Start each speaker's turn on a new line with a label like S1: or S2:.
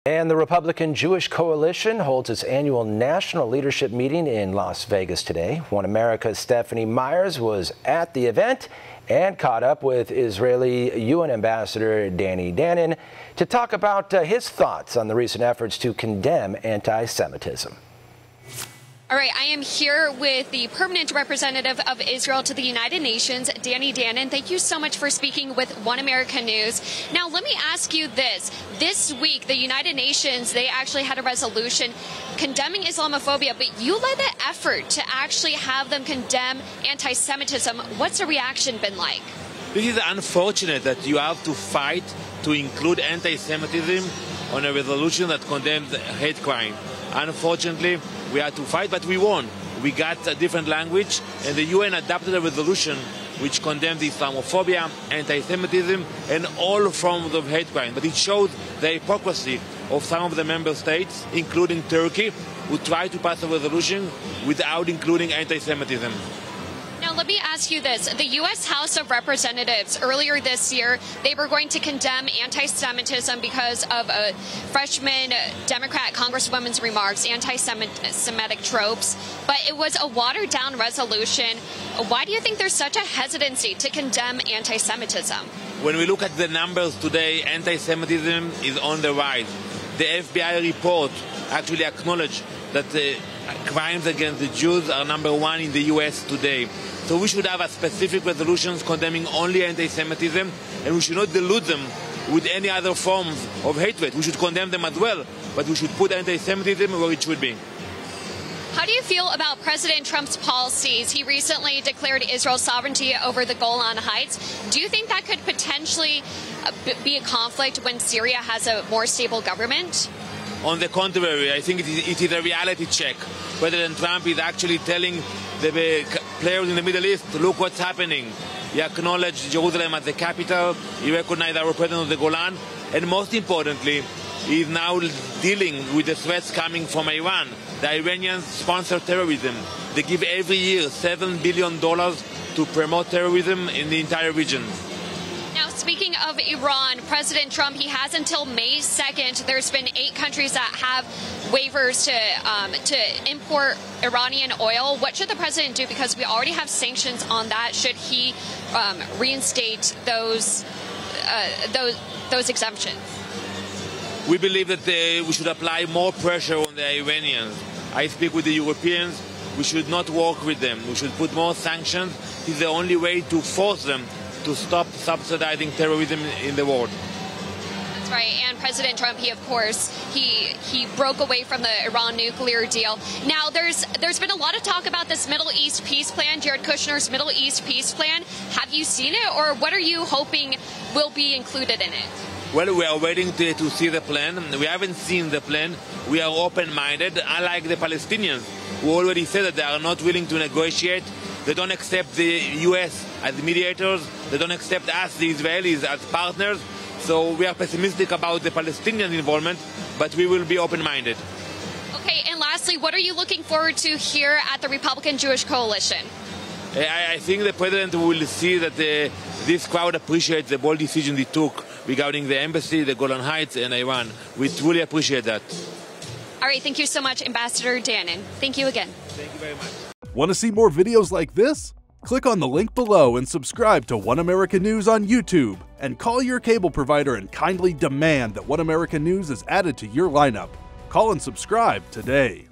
S1: And the Republican Jewish Coalition holds its annual national leadership meeting in Las Vegas today. One America's Stephanie Myers was at the event and caught up with Israeli UN Ambassador Danon to talk about his thoughts on the recent efforts to condemn anti-Semitism.
S2: All right, I am here with the permanent representative of Israel to the United Nations, Danon. Thank you so much for speaking with One America News. Now, let me ask you this. This week, the United Nations, they actually had a resolution condemning Islamophobia, but you led the effort to actually have them condemn anti-Semitism. What's the reaction been like?
S3: This is unfortunate that you have to fight to include anti-Semitism on a resolution that condemns hate crime. Unfortunately, we had to fight, but we won. We got a different language, and the UN adopted a resolution which condemns Islamophobia, anti-Semitism, and all forms of hate crime. But it showed the hypocrisy of some of the member states, including Turkey, who tried to pass a resolution without including anti-Semitism.
S2: Now, let me ask you this. The U.S. House of Representatives, earlier this year, they were going to condemn anti-Semitism because of a freshman Democrat congresswoman's remarks, anti-Semitic tropes, but it was a watered-down resolution. Why do you think there's such a hesitancy to condemn anti-Semitism?
S3: When we look at the numbers today, anti-Semitism is on the rise. The FBI report actually acknowledged that crimes against the Jews are #1 in the U.S. today. So we should have a specific resolutions condemning only anti-Semitism, and we should not dilute them with any other forms of hatred. We should condemn them as well, but we should put anti-Semitism where it should be.
S2: How do you feel about President Trump's policies? He recently declared Israel's sovereignty over the Golan Heights. Do you think that could potentially be a conflict when Syria has a more stable government?
S3: On the contrary, I think it is a reality check. President Trump is actually telling the players in the Middle East, look what's happening. He acknowledged Jerusalem as the capital. He recognized our presence on the Golan. And most importantly, he is now dealing with the threats coming from Iran. The Iranians sponsor terrorism. They give every year $7 billion to promote terrorism in the entire region.
S2: Now, speaking of Iran, President Trump, he has until May 2nd. There's been 8 countries that have waivers to import Iranian oil. What should the president do? Because we already have sanctions on that. Should he reinstate those exemptions?
S3: We believe that we should apply more pressure on the Iranians. I speak with the Europeans. We should not work with them. We should put more sanctions. It's the only way to force them to stop subsidizing terrorism in the world.
S2: That's right. And President Trump, he broke away from the Iran nuclear deal. Now, there's been a lot of talk about this Middle East peace plan, Jared Kushner's Middle East peace plan. Have you seen it, or what are you hoping will be included in it?
S3: Well, we are waiting to see the plan. We haven't seen the plan. We are open-minded, unlike the Palestinians, who already said that they are not willing to negotiate. They don't accept the U.S. as mediators. They don't accept us, the Israelis, as partners. So we are pessimistic about the Palestinian involvement, but we will be open-minded.
S2: Okay, and lastly, what are you looking forward to here at the Republican Jewish Coalition?
S3: I think the president will see that this crowd appreciates the bold decision he took regarding the embassy, the Golan Heights, and Iran. We truly appreciate that.
S2: All right, thank you so much, Ambassador Danon. Thank you again.
S3: Thank you very much.
S4: Want to see more videos like this? Click on the link below and subscribe to One America News on YouTube. And call your cable provider and kindly demand that One America News is added to your lineup. Call and subscribe today.